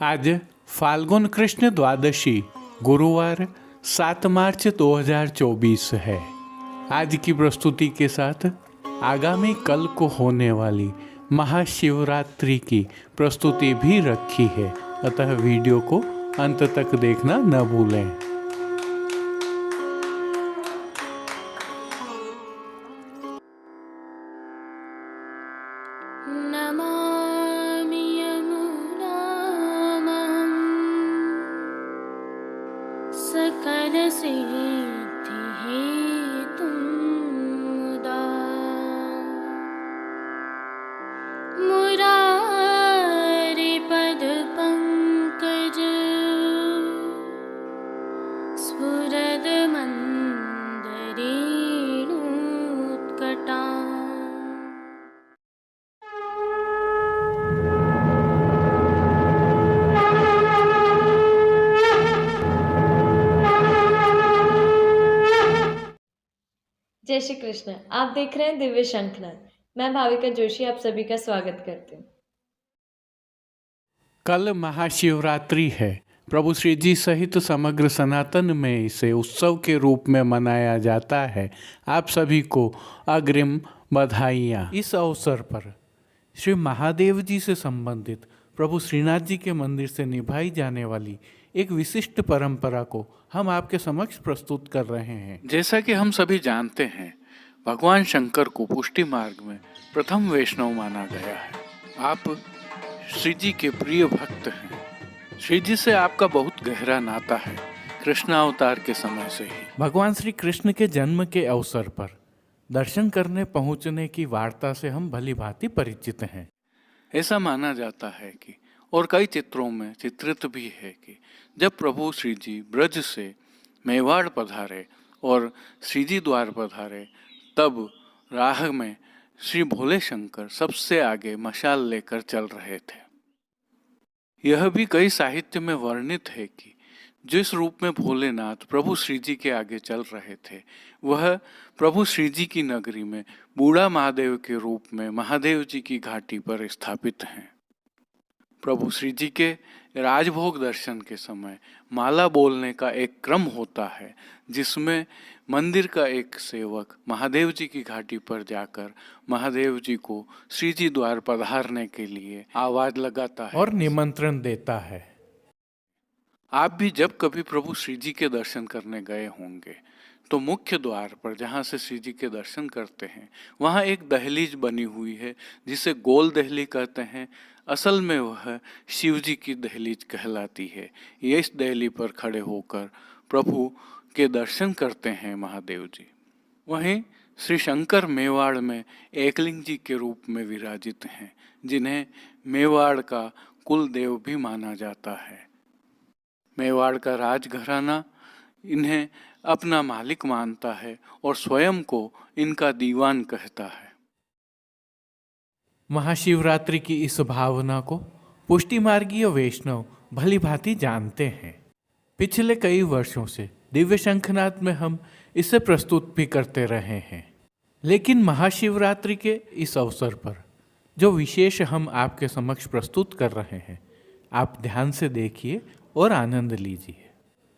आज फाल्गुन कृष्ण द्वादशी गुरुवार 7 मार्च 2024 है। आज की प्रस्तुति के साथ आगामी कल को होने वाली महाशिवरात्रि की प्रस्तुति भी रखी है, अतः वीडियो को अंत तक देखना न भूलें। नमामि यमुनां सकलसिद्धिहेतुं मुदा मुरारिपदपङ्कज स्फुरदमन्दरेणुत्कटा। जय श्री कृष्ण। आप देख रहे हैं दिव्य शंखनाद। मैं भाविका जोशी आप सभी का स्वागत करती हूँ। कल महाशिवरात्रि है। प्रभु श्री जी सहित समग्र सनातन में इसे उत्सव के रूप में मनाया जाता है। आप सभी को अग्रिम बधाइयाँ। इस अवसर पर श्री महादेव जी से संबंधित प्रभु श्रीनाथ जी के मंदिर से निभाई जाने वाली एक विशिष्ट परंपरा को हम आपके समक्ष प्रस्तुत कर रहे हैं। जैसा कि हम सभी जानते हैं, भगवान शंकर को पुष्टि मार्ग में प्रथम वैष्णव माना गया है। आप श्री जी के प्रिय भक्त हैं। श्री जी से आपका बहुत गहरा नाता है। कृष्ण अवतार के समय से ही भगवान श्री कृष्ण के जन्म के अवसर पर दर्शन करने पहुंचने की वार्ता से हम भली भांति परिचित हैं। ऐसा माना जाता है कि और कई चित्रों में चित्रित भी है कि जब प्रभु श्री जी ब्रज से मेवाड़ पधारे और श्री जी द्वार पधारे, तब राह में श्री भोले शंकर सबसे आगे मशाल लेकर चल रहे थे। यह भी कई साहित्य में वर्णित है कि जिस रूप में भोलेनाथ प्रभु श्री जी के आगे चल रहे थे, वह प्रभु श्री जी की नगरी में बूढ़ा महादेव के रूप में महादेव जी की घाटी पर स्थापित हैं। प्रभु श्री जी के राजभोग दर्शन के समय माला बोलने का एक क्रम होता है, जिसमें मंदिर का एक सेवक महादेव जी की घाटी पर जाकर महादेव जी को श्री जी द्वार पधारने के लिए आवाज लगाता है और निमंत्रण देता है। आप भी जब कभी प्रभु श्री जी के दर्शन करने गए होंगे तो मुख्य द्वार पर जहाँ से श्री जी के दर्शन करते हैं, वहाँ एक दहलीज बनी हुई है जिसे गोल दहली कहते हैं। असल में वह शिव जी की दहलीज कहलाती है। ये इस दहली पर खड़े होकर प्रभु के दर्शन करते हैं महादेव जी। वहीं श्री शंकर मेवाड़ में एकलिंग जी के रूप में विराजित हैं, जिन्हें मेवाड़ का कुल देव भी माना जाता है। मेवाड़ का राजघराना इन्हें अपना मालिक मानता है और स्वयं को इनका दीवान कहता है। महाशिवरात्रि की इस भावना को पुष्टि मार्गीय वैष्णव भली भांति जानते हैं। पिछले कई वर्षों से दिव्य शंखनाद में हम इसे प्रस्तुत भी करते रहे हैं, लेकिन महाशिवरात्रि के इस अवसर पर जो विशेष हम आपके समक्ष प्रस्तुत कर रहे हैं, आप ध्यान से देखिए और आनंद लीजिए।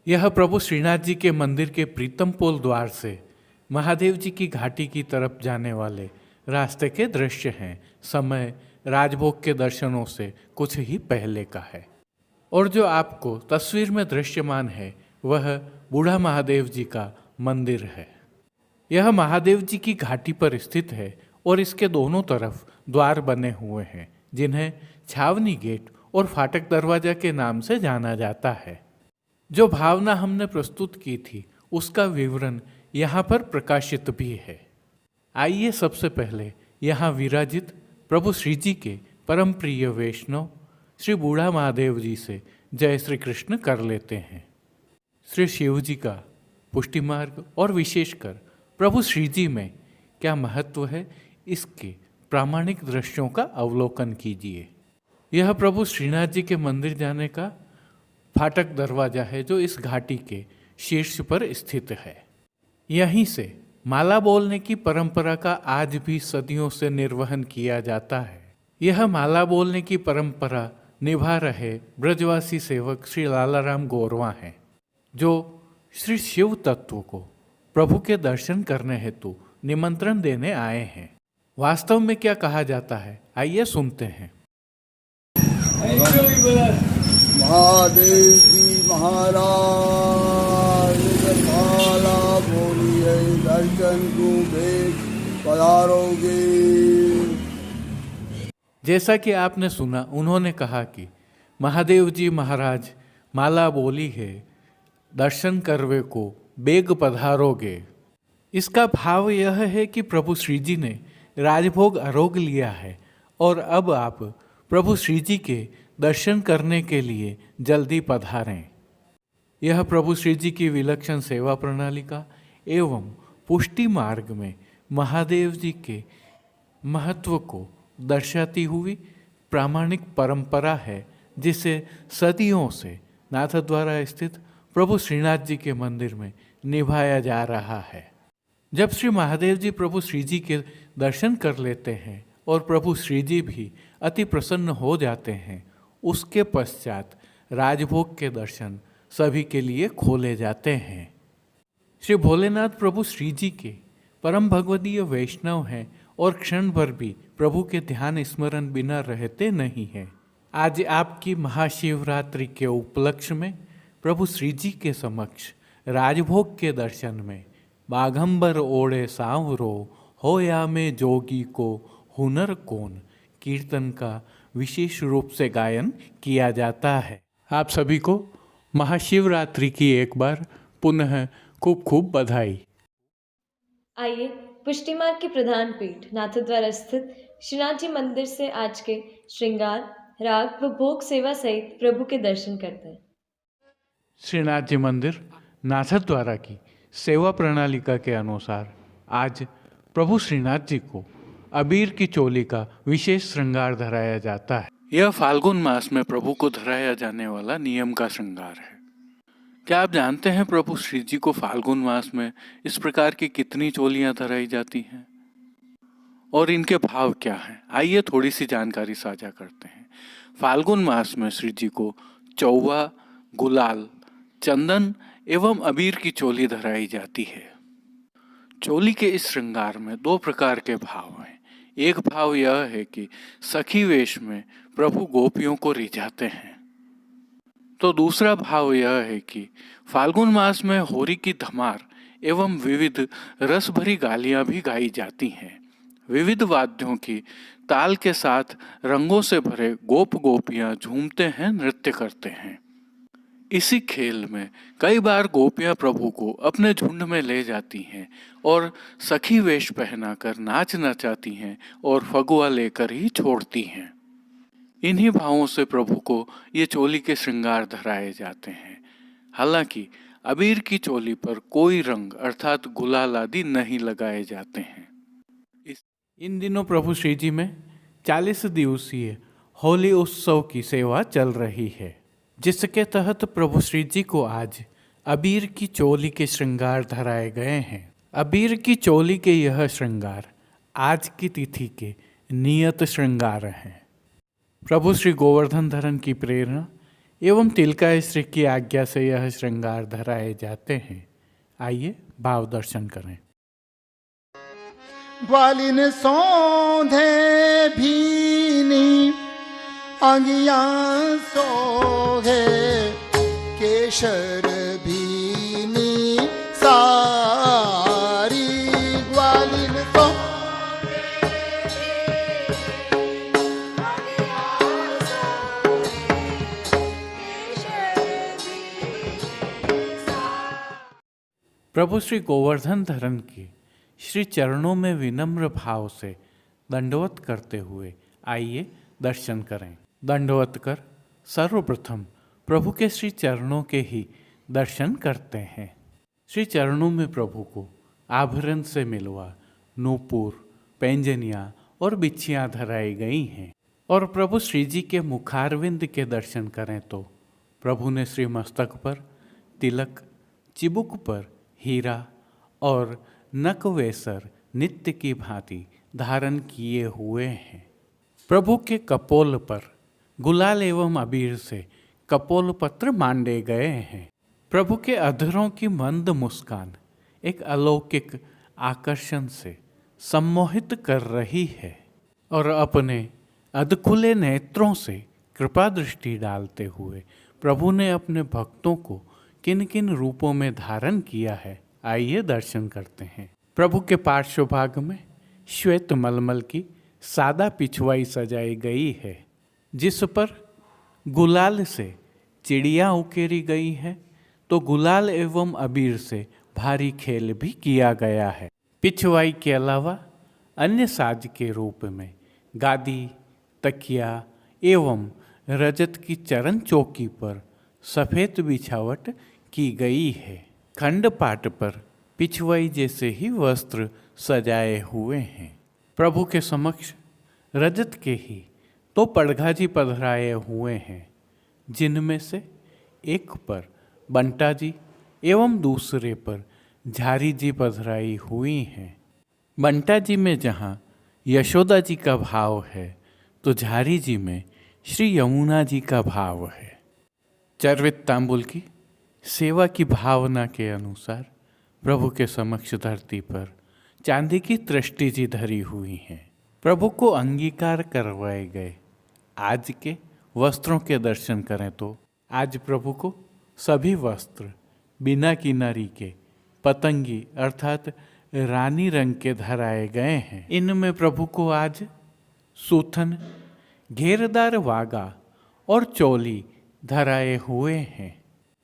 यह प्रभु श्रीनाथ जी के मंदिर के प्रीतमपोल द्वार से महादेव जी की घाटी की तरफ जाने वाले रास्ते के दृश्य हैं। समय राजभोग के दर्शनों से कुछ ही पहले का है, और जो आपको तस्वीर में दृश्यमान है वह बूढ़ा महादेव जी का मंदिर है। यह महादेव जी की घाटी पर स्थित है और इसके दोनों तरफ द्वार बने हुए हैं, जिन्हें छावनी गेट और फाटक दरवाजा के नाम से जाना जाता है। जो भावना हमने प्रस्तुत की थी उसका विवरण यहाँ पर प्रकाशित भी है। आइए सबसे पहले यहाँ विराजित प्रभु श्री जी के परम प्रिय वैष्णव श्री बूढ़ा महादेव जी से जय श्री कृष्ण कर लेते हैं। श्री शिव जी का पुष्टि मार्ग और विशेषकर प्रभु श्री जी में क्या महत्व है, इसके प्रामाणिक दृश्यों का अवलोकन कीजिए। यह प्रभु श्रीनाथ जी के मंदिर जाने का फाटक दरवाजा है, जो इस घाटी के शीर्ष पर स्थित है। यहीं से माला बोलने की परंपरा का आज भी सदियों से निर्वहन किया जाता है। यह माला बोलने की परंपरा निभा रहे ब्रजवासी सेवक श्री लालाराम गौरवा हैं, जो श्री शिव तत्व को प्रभु के दर्शन करने हेतु निमंत्रण देने आए हैं। वास्तव में क्या कहा जाता है, आइए सुनते हैं। महादेव जी महाराज माला बोलिए दर्शन को भेंट पधारोगे। जैसा कि आपने सुना, उन्होंने कहा कि महादेव जी महाराज माला बोली है, दर्शन करवे को बेग पधारोगे। इसका भाव यह है कि प्रभु श्री जी ने राजभोग आरोग लिया है और अब आप प्रभु श्री जी के दर्शन करने के लिए जल्दी पधारें। यह प्रभु श्री जी की विलक्षण सेवा प्रणाली का एवं पुष्टि मार्ग में महादेव जी के महत्व को दर्शाती हुई प्रामाणिक परंपरा है, जिसे सदियों से नाथद्वारा स्थित प्रभु श्रीनाथ जी के मंदिर में निभाया जा रहा है। जब श्री महादेव जी प्रभु श्री जी के दर्शन कर लेते हैं और प्रभु श्री जी भी अति प्रसन्न हो जाते हैं, उसके पश्चात राजभोग के दर्शन सभी के लिए खोले जाते हैं। श्री भोलेनाथ प्रभु श्री जी के परम भगवदीय वैष्णव हैं और क्षण भर भी प्रभु के ध्यान स्मरण बिना रहते नहीं हैं। आज आपकी महाशिवरात्रि के उपलक्ष्य में प्रभु श्री जी के समक्ष राजभोग के दर्शन में बाघंबर ओढ़े सांवरो होया में जोगी को हुनर कौन कीर्तन का विशेष रूप से गायन किया जाता है। आप सभी को महाशिवरात्रि की एक बार पुनः खूब खूब बधाई। आइए पुष्टि मार्ग के प्रधान पीठ नाथद्वारा स्थित श्रीनाथ जी मंदिर से आज के श्रृंगार, राग व भोग सेवा सहित प्रभु के दर्शन करते हैं। श्रीनाथ जी मंदिर नाथद्वारा की सेवा प्रणालिका के अनुसार आज प्रभु श्रीनाथ जी को अबीर की चोली का विशेष श्रृंगार धराया जाता है। यह फाल्गुन मास में प्रभु को धराया जाने वाला नियम का श्रृंगार है। क्या आप जानते हैं प्रभु श्री जी को फाल्गुन मास में इस प्रकार की कितनी चोलियां धराई जाती हैं और इनके भाव क्या हैं? आइए थोड़ी सी जानकारी साझा करते हैं। फाल्गुन मास में श्री जी को चौवा, गुलाल, चंदन एवं अबीर की चोली धराई जाती है। चोली के इस श्रृंगार में दो प्रकार के भाव हैं। एक भाव यह है कि सखी वेश में प्रभु गोपियों को रिझाते हैं, तो दूसरा भाव यह है कि फाल्गुन मास में होरी की धमार एवं विविध रस भरी गालियां भी गाई जाती हैं। विविध वाद्यों की ताल के साथ रंगों से भरे गोप गोपियां झूमते हैं, नृत्य करते हैं। इसी खेल में कई बार गोपियां प्रभु को अपने झुंड में ले जाती हैं और सखी वेश पहनाकर नाच नचाती हैं और फगुआ लेकर ही छोड़ती हैं। इन्हीं भावों से प्रभु को ये चोली के श्रृंगार धराए जाते हैं। हालांकि अबीर की चोली पर कोई रंग अर्थात गुलाल आदि नहीं लगाए जाते हैं। इन दिनों प्रभु श्री जी में 40 दिवसीय होली उत्सव की सेवा चल रही है, जिसके तहत प्रभु श्री जी को आज अबीर की चोली के श्रृंगार धराए गए हैं। अबीर की चोली के यह श्रृंगार आज की तिथि के नियत श्रृंगार हैं। प्रभु श्री गोवर्धन धरन की प्रेरणा एवं तिलका श्री की आज्ञा से यह श्रृंगार धराए जाते हैं। आइए भाव दर्शन करें। ग्वालिन सौंधे भीनी अंगियां सोहे केशर भीनी सारी ग्वालिन प्रभु श्री गोवर्धन धरन की श्री चरणों में विनम्र भाव से दंडवत करते हुए आइए दर्शन करें। दंडवत कर सर्वप्रथम प्रभु के श्री चरणों के ही दर्शन करते हैं। श्री चरणों में प्रभु को आभरण से मिलवा नूपुर, पैंजनियाँ और बिच्छियाँ धराई गई हैं। और प्रभु श्री जी के मुखारविंद के दर्शन करें तो प्रभु ने श्री मस्तक पर तिलक, चिबुक पर हीरा और नकवेसर नित्य की भांति धारण किए हुए हैं। प्रभु के कपोल पर गुलाल एवं अबीर से कपोल पत्र मांडे गए हैं। प्रभु के अधरों की मंद मुस्कान एक अलौकिक आकर्षण से सम्मोहित कर रही है और अपने अधखुले नेत्रों से कृपा दृष्टि डालते हुए प्रभु ने अपने भक्तों को किन किन रूपों में धारण किया है, आइए दर्शन करते हैं। प्रभु के पार्श्व भाग में श्वेत मलमल की सादा पिछवाई सजाई गई है, जिस पर गुलाल से चिड़िया उकेरी गई है, तो गुलाल एवं अबीर से भारी खेल भी किया गया है। पिछवाई के अलावा अन्य साज के रूप में गादी, तकिया एवं रजत की चरण चौकी पर सफ़ेद बिछावट की गई है। खंडपाट पर पिछवाई जैसे ही वस्त्र सजाए हुए हैं। प्रभु के समक्ष रजत के ही तो पड़घाजी पधराए हुए हैं, जिनमें से एक पर बंटा जी एवं दूसरे पर झारी जी पधराई हुई हैं। बंटा जी में जहाँ यशोदा जी का भाव है, तो झारी जी में श्री यमुना जी का भाव है। चर्वित तांबुल की सेवा की भावना के अनुसार प्रभु के समक्ष धरती पर चांदी की तृष्टि जी धरी हुई हैं। प्रभु को अंगीकार करवाए गए आज के वस्त्रों के दर्शन करें तो आज प्रभु को सभी वस्त्र बिना किनारी के पतंगी अर्थात रानी रंग के धराए गए हैं। इनमें प्रभु को आज सूथन, घेरदार वागा और चोली धराए हुए हैं।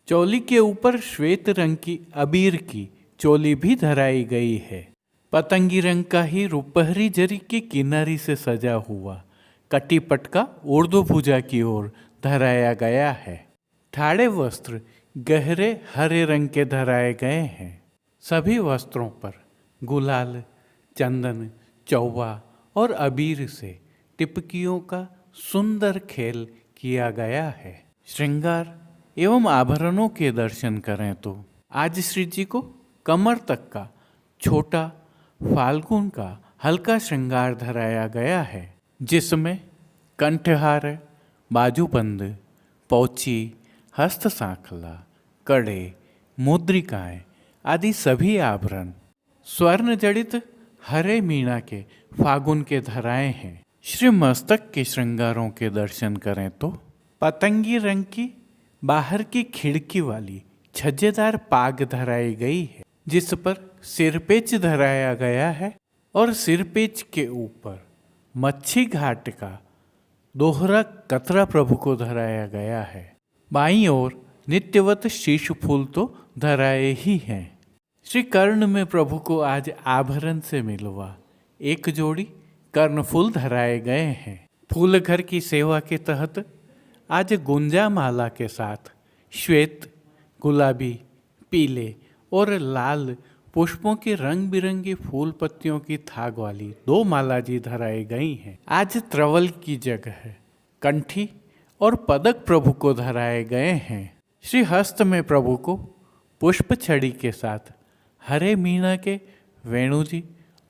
चोली के ऊपर श्वेत रंग की अबीर की चोली भी धराई गई है। पतंगी रंग का ही रुपहरी जरी की किनारी से सजा हुआ कटी पटका ऊर्ध्व भुजा की ओर धराया गया है। ठाड़े वस्त्र गहरे हरे रंग के धराए गए हैं। सभी वस्त्रों पर गुलाल, चंदन, चौवा और अबीर से टिपकियों का सुंदर खेल किया गया है। श्रृंगार एवं आभरणों के दर्शन करें तो आज श्री जी को कमर तक का छोटा फाल्गुन का हल्का श्रृंगार धराया गया है, जिसमें कंठहार, बाजूबंद, पौची, हस्त सांखला, कड़े, मुद्रिकाएं आदि सभी आभरण स्वर्ण जड़ित हरे मीना के फागुन के धराए हैं। श्री मस्तक के श्रृंगारों के दर्शन करें तो पतंगी रंग की बाहर की खिड़की वाली छज्जेदार पाग धराई गई है, जिस पर सिरपेच धराया गया है और सिरपेच के ऊपर मच्छी घाट का दोहरा कतरा प्रभु को धराया गया है। बाईं ओर नित्यवत शीश फूल तो धराए ही हैं। श्री कर्ण में प्रभु को आज आभरण से मिलवा एक जोड़ी कर्णफूल धराए गए हैं। फूल घर की सेवा के तहत आज गुंजा माला के साथ श्वेत, गुलाबी, पीले और लाल पुष्पों की रंग बिरंगी फूल पत्तियों की थाग वाली 2 माला जी धराई गई हैं। आज त्रवल की जगह कंठी और पदक प्रभु को धराए गए हैं। श्री हस्त में प्रभु को पुष्प छड़ी के साथ हरे मीना के वेणु जी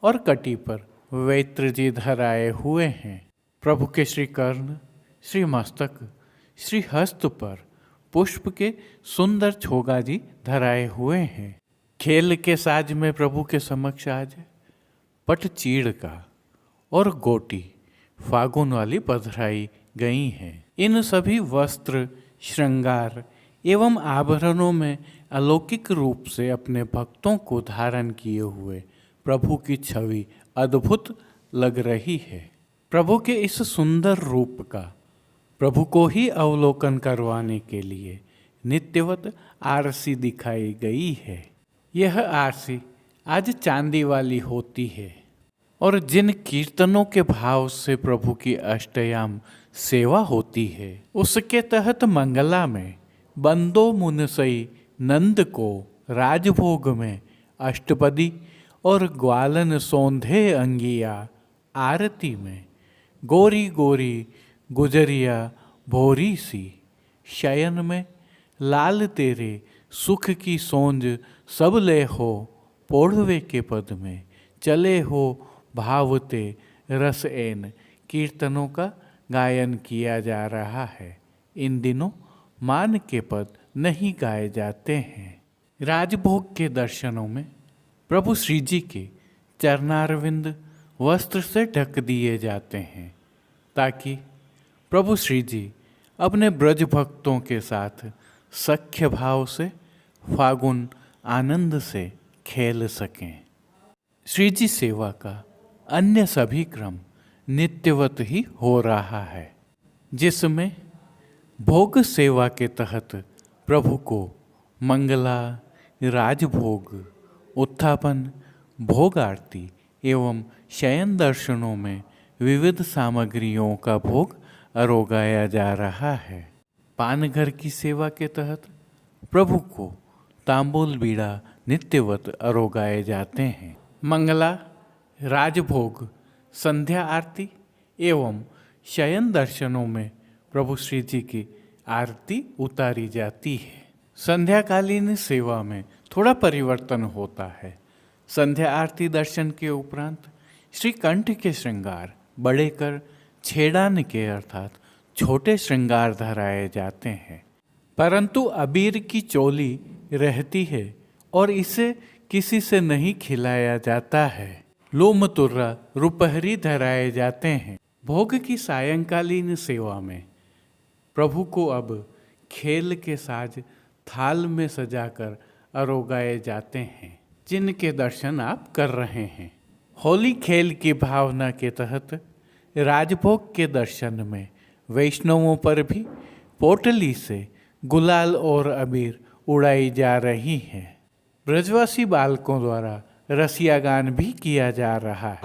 और कटी पर वैत्र जी धराए हुए हैं। प्रभु के श्री कर्ण, श्री मस्तक, श्री हस्त पर पुष्प के सुंदर छोगा जी धराए हुए हैं। खेल के साज में प्रभु के समक्ष आज पट चीड़ का और गोटी फागुन वाली पधराई गई हैं। इन सभी वस्त्र, श्रृंगार एवं आभरणों में अलौकिक रूप से अपने भक्तों को धारण किए हुए प्रभु की छवि अद्भुत लग रही है। प्रभु के इस सुंदर रूप का प्रभु को ही अवलोकन करवाने के लिए नित्यवत आरसी दिखाई गई है। यह आरसी आज चांदी वाली होती है और जिन कीर्तनों के भाव से प्रभु की अष्टयाम सेवा होती है, उसके तहत मंगला में बंदो मुनसई नंद को राजभोग में अष्टपदी और ग्वालन सौंधे अंगिया आरती में गोरी गोरी गुजरिया भोरी सी शयन में लाल तेरे सुख की सोंज सब ले हो पोढ़वे के पद में चले हो भावते रस एन कीर्तनों का गायन किया जा रहा है। इन दिनों मान के पद नहीं गाए जाते हैं। राजभोग के दर्शनों में प्रभु श्री जी के चरणारविंद वस्त्र से ढक दिए जाते हैं ताकि प्रभु श्री जी अपने ब्रज भक्तों के साथ सख्य भाव से फागुन आनंद से खेल सकें। श्री जी सेवा का अन्य सभी क्रम नित्यवत ही हो रहा है, जिसमें भोग सेवा के तहत प्रभु को मंगला, राजभोग, उत्थापन, भोग आरती एवं शयन दर्शनों में विविध सामग्रियों का भोग अरोगाया जा रहा है। पानघर की सेवा के तहत प्रभु को तांबूल बीड़ा नित्यवत अरोगाए जाते हैं। मंगला, राजभोग, संध्या आरती एवं शयन दर्शनों में प्रभु श्री जी की आरती उतारी जाती है। संध्याकालीन सेवा में थोड़ा परिवर्तन होता है। संध्या आरती दर्शन के उपरांत श्री कंठ के श्रृंगार बड़े कर छेड़ान के अर्थात छोटे श्रृंगार धराए जाते हैं, परंतु अबीर की चोली रहती है और इसे किसी से नहीं खिलाया जाता है। लोम तुर्रा रुपहरी धराए जाते हैं। भोग की सायंकालीन सेवा में प्रभु को अब खेल के साज थाल में सजाकर अरोगाए जाते हैं, जिनके दर्शन आप कर रहे हैं। होली खेल की भावना के तहत राजभोग के दर्शन में वैष्णवों पर भी पोटली से गुलाल और अबीर उड़ाई जा रही है। ब्रजवासी बालकों द्वारा रसिया गान भी किया जा रहा है।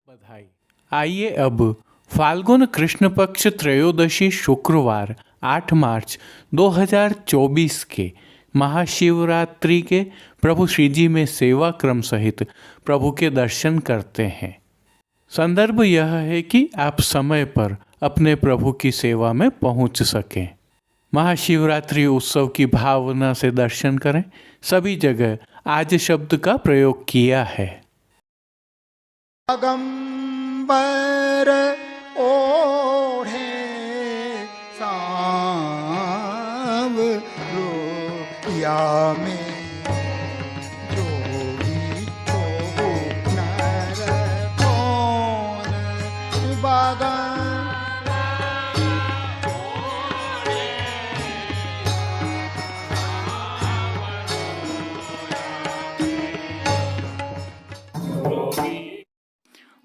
बधाई। आइए अब फाल्गुन कृष्ण पक्ष त्रयोदशी शुक्रवार 8 मार्च 2024 के महाशिवरात्रि के प्रभु श्री जी में सेवा क्रम सहित प्रभु के दर्शन करते हैं। संदर्भ यह है कि आप समय पर अपने प्रभु की सेवा में पहुंच सकें। महाशिवरात्रि उत्सव की भावना से दर्शन करें। सभी जगह आज शब्द का प्रयोग किया है। अगंबर ओढ़े सांवरो में जोगी तो नर कौन बागन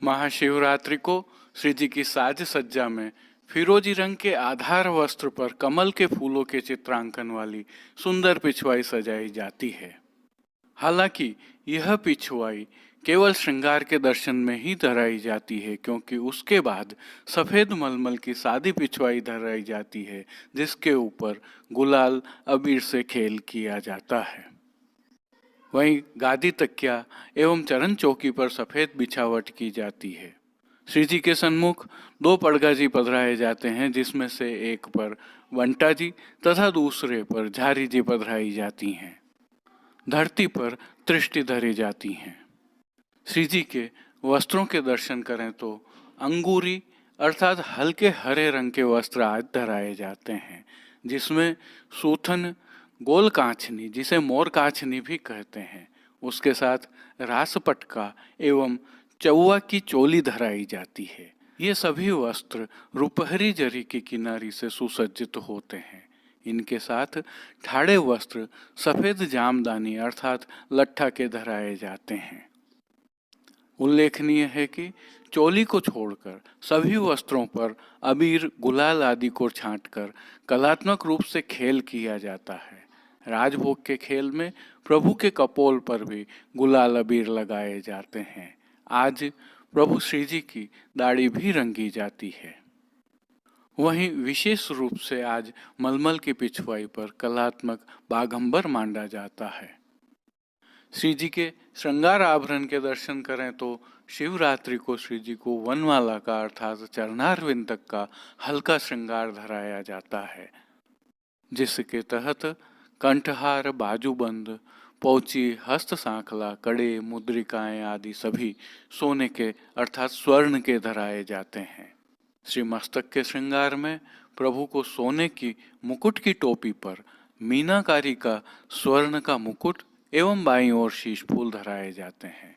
महाशिवरात्रि को श्री जी की साज सज्जा में फिरोजी रंग के आधार वस्त्र पर कमल के फूलों के चित्रांकन वाली सुंदर पिछवाई सजाई जाती है। हालांकि यह पिछवाई केवल श्रृंगार के दर्शन में ही धराई जाती है, क्योंकि उसके बाद सफेद मलमल की सादी पिछवाई धराई जाती है, जिसके ऊपर गुलाल अबीर से खेल किया जाता है। वहीं गादी तकिया एवं चरण चौकी पर सफेद बिछावट की जाती है। श्री जी के सन्मुख 2 पड़गा जी पधराए जाते हैं, जिसमें से एक पर वंटा जी तथा दूसरे पर झारी जी पधराई जाती हैं। धरती पर दृष्टि धरी जाती हैं। श्री जी के वस्त्रों के दर्शन करें तो अंगूरी अर्थात हल्के हरे रंग के वस्त्र आज धराए जाते हैं, जिसमें सूथन, गोल कांचनी जिसे मोर कांचनी भी कहते हैं, उसके साथ रास पटका एवं चौवा की चोली धराई जाती है। ये सभी वस्त्र रुपहरी जरी की किनारी से सुसज्जित होते हैं। इनके साथ ठाड़े वस्त्र सफेद जामदानी अर्थात लट्ठा के धराए जाते हैं। उल्लेखनीय है कि चोली को छोड़कर सभी वस्त्रों पर अबीर, गुलाल आदि को छांटकर कलात्मक रूप से खेल किया जाता है। राजभोग के खेल में प्रभु के कपोल पर भी गुलाल अबीर लगाए जाते हैं। आज प्रभु श्री जी की दाढ़ी भी रंगी जाती है। वहीं विशेष रूप से आज मलमल की पिछवाई पर कलात्मक बाघंबर मांडा जाता है। श्री जी के श्रृंगार आभरण के दर्शन करें तो शिवरात्रि को श्री जी को वनमाला का अर्थात चरणारविंद तक का हल्का श्रृंगार धराया जाता है, जिसके तहत कंठहार, बाजूबंद, पोची, हस्त सांखला, कड़े, मुद्रिकाएं आदि सभी सोने के अर्थात स्वर्ण के धराए जाते हैं। श्री मस्तक के श्रृंगार में प्रभु को सोने की मुकुट की टोपी पर मीनाकारी का स्वर्ण का मुकुट एवं बाईं ओर शीश फूल धराए जाते हैं।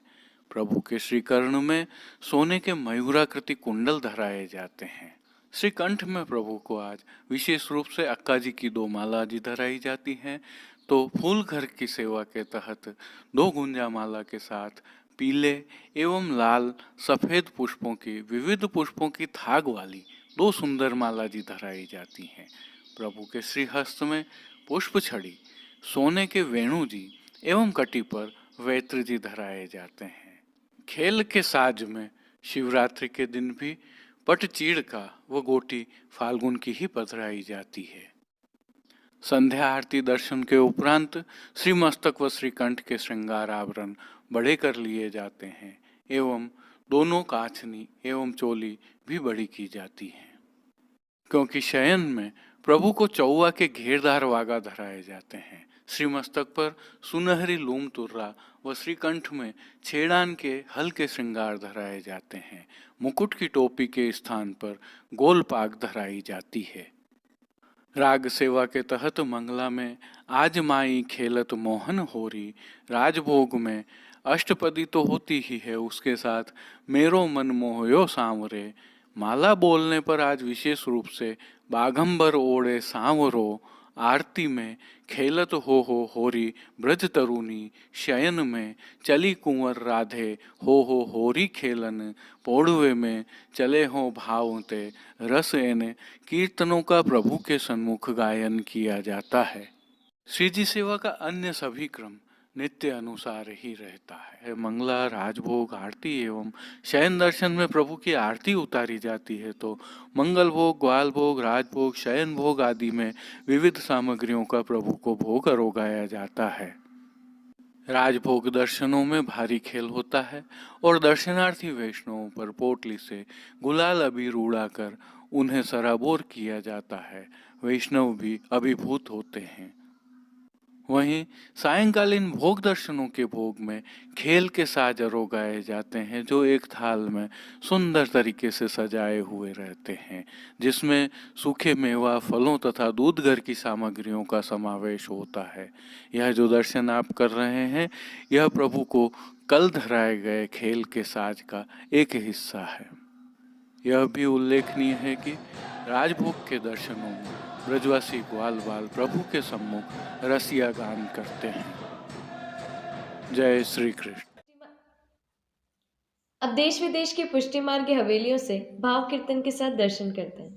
प्रभु के श्रीकर्ण में सोने के मयूराकृति कुंडल धराए जाते हैं। श्री कंठ में प्रभु को आज विशेष रूप से अक्का जी की 2 माला जी धराई जाती हैं। तो फूल घर की सेवा के तहत 2 गुंजा माला के साथ पीले एवं लाल सफेद पुष्पों की विविध पुष्पों की थाग वाली 2 सुंदर माला जी धराई जाती हैं। प्रभु के श्रीहस्त में पुष्प छड़ी, सोने के वेणु जी एवं कटी पर वैत्र जी धराए जाते हैं। खेल के साज में शिवरात्रि के दिन भी पट चीड़ का व गोटी फाल्गुन की ही पधराई जाती है। संध्या आरती दर्शन के उपरांत श्री मस्तक व श्रीकंठ के श्रृंगार आभरण बड़े कर लिए जाते हैं एवं दोनों काछनी एवं चोली भी बड़ी की जाती है। क्योंकि शयन में प्रभु को चौवा के घेरदार वागा धराए जाते हैं। श्री मस्तक पर सुनहरी लूम तुर्रा व श्रीकंठ में छेड़ान के हल्के श्रृंगार धराए जाते हैं। मुकुट की टोपी के स्थान पर गोल पाग धराई जाती है। राग सेवा के तहत मंगला में आज माई खेलत मोहन होरी, राजभोग में अष्टपदी तो होती ही है, उसके साथ मेरो मन मोहयो सांवरे। माला बोलने पर आज विशेष रूप से बाघंबर ओढ़े सांवरो, आरती में खेलत हो होरी ब्रज तरुणी, शयन में चली कुंवर राधे हो होरी खेलन, पौड़वे में चले हो भावते रस एने। कीर्तनों का प्रभु के सन्मुख गायन किया जाता है। श्री जी सेवा का अन्य सभी क्रम नित्य अनुसार ही रहता है। मंगला, राजभोग, आरती एवं शयन दर्शन में प्रभु की आरती उतारी जाती है तो मंगल भोग, ग्वाल भोग, राजभोग, शयन भोग आदि में विविध सामग्रियों का प्रभु को भोग अरोगाया जाता है। राजभोग दर्शनों में भारी खेल होता है और दर्शनार्थी वैष्णवों पर पोटली से गुलाल अबीर उड़ाकर उन्हें सराबोर किया जाता है। वैष्णव भी अभिभूत होते हैं। वहीं सायंकालीन भोग दर्शनों के भोग में खेल के साज अरोगाए जाते हैं जो एक थाल में सुंदर तरीके से सजाए हुए रहते हैं, जिसमें सूखे मेवा, फलों तथा दूध घर की सामग्रियों का समावेश होता है। यह जो दर्शन आप कर रहे हैं यह प्रभु को कल धराए गए खेल के साज का एक हिस्सा है। यह भी उल्लेखनीय है कि राजभोग के दर्शनों में ब्रजवासी ग्वाल बाल प्रभु के सम्मुख रसिया गान करते हैं। जय श्री कृष्ण। अब देश विदेश की पुष्टि मार्ग की हवेलियों से भाव कीर्तन के साथ दर्शन करते हैं।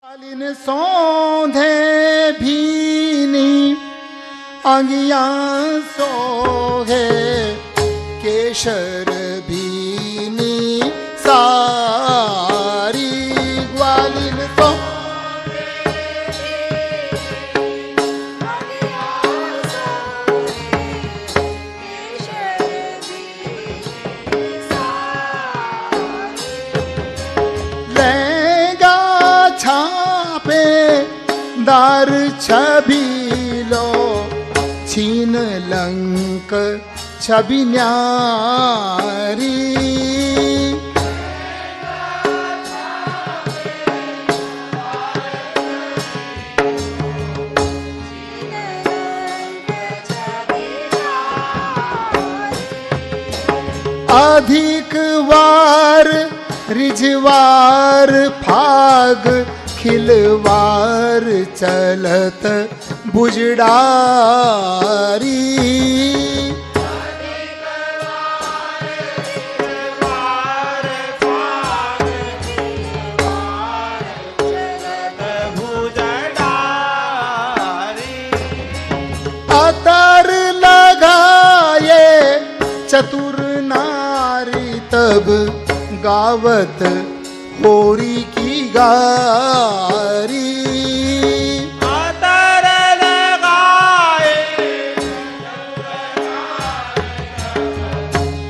कालीन सौंधे भीनी अंगिया सोहे, केशर भीनी सारी ग्वालिन सो दार छबीलो छीन लंक छबी न्यारी। अधिक वार रिझवार फाग, खिलवार चलत बुजडारी। अतर लगाए चतुर नारी, तब गावत होरी की गारी। अतर लगाए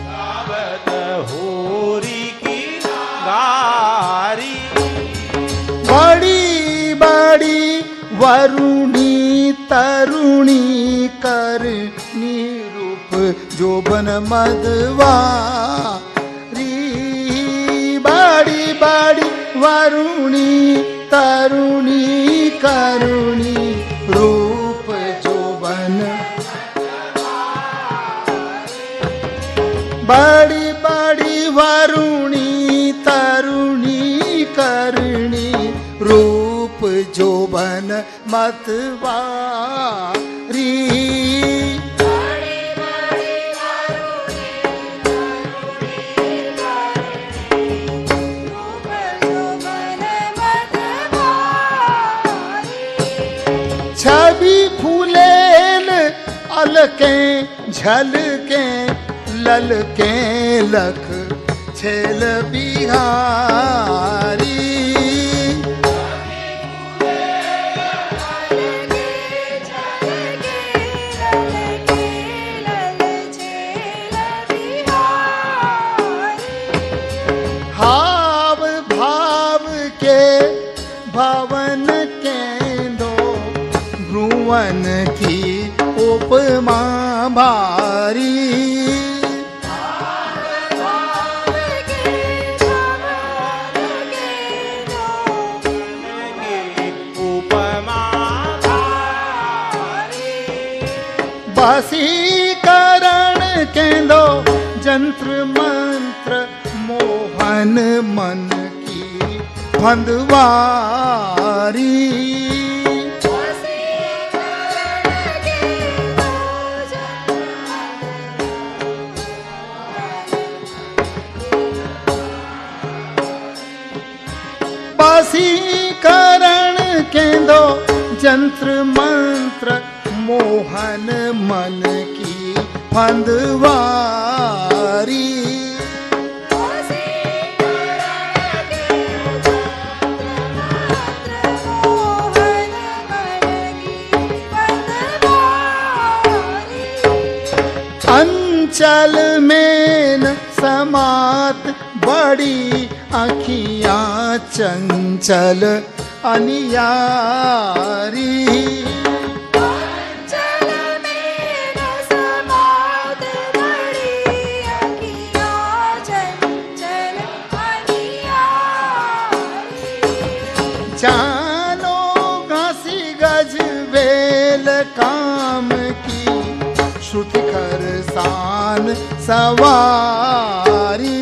गावत होरी की गारी। बड़ी बड़ी वरुणी तरुणी करनी जोबन मदवारी बड़ी बड़ी वरुणी तरुणी करुणी रूप जोबन बड़ी बड़ी वरुणी तरुणी करुणी रूप जोबन मतवारी छवि फूलेल अलके झलके ललके लख छेल बिहारी हाव भाव के भवन केंदो भ्रुवन की उपमा भारी उपमा वशीकरण केंदो जंत्र मंत्र मोहन मन की फंदवारी वशीकरण केंदो जंत्र मंत्र मोहन मन की फंदवारी अंचल में न समात बड़ी आँखियाँ चंचल अनियारी जानो घासी गज वेल काम की श्रुति खरसान सवारी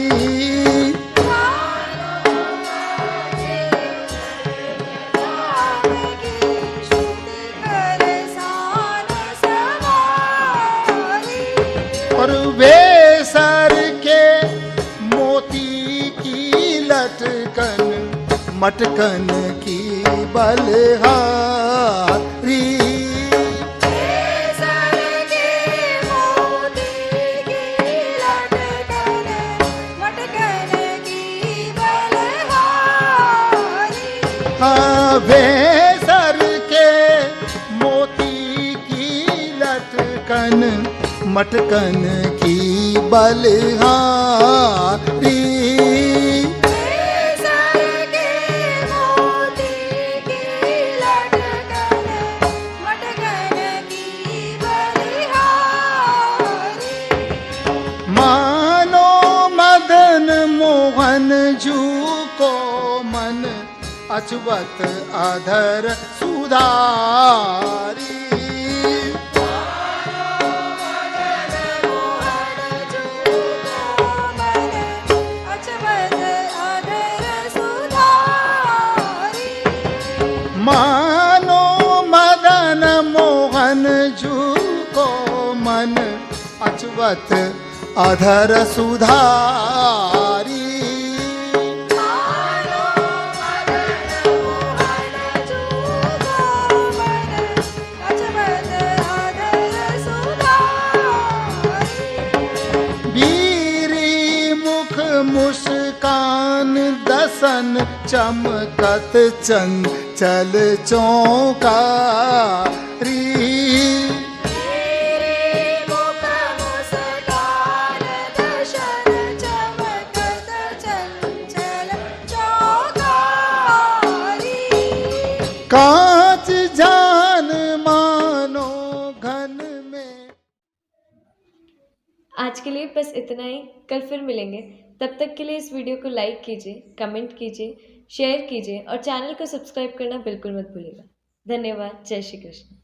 और वे सर के मोती की लटकन मटकन की बलहारी वे सर के मोती की लटकन मटकन की बलहारी मानो मदन मोहन जू को मन अचवत अधर सुधारी मानो मदन मोहन जू को मन अचवत अधर सुधारी बीरी मुख मुस्कान दसन चमकत चंचल चौकारी कांच जान मानो घन में के लिए बस इतना ही। कल फिर मिलेंगे, तब तक के लिए इस वीडियो को लाइक कीजिए, कमेंट कीजिए, शेयर कीजिए और चैनल को सब्सक्राइब करना बिल्कुल मत भूलिएगा। धन्यवाद। जय श्री कृष्ण।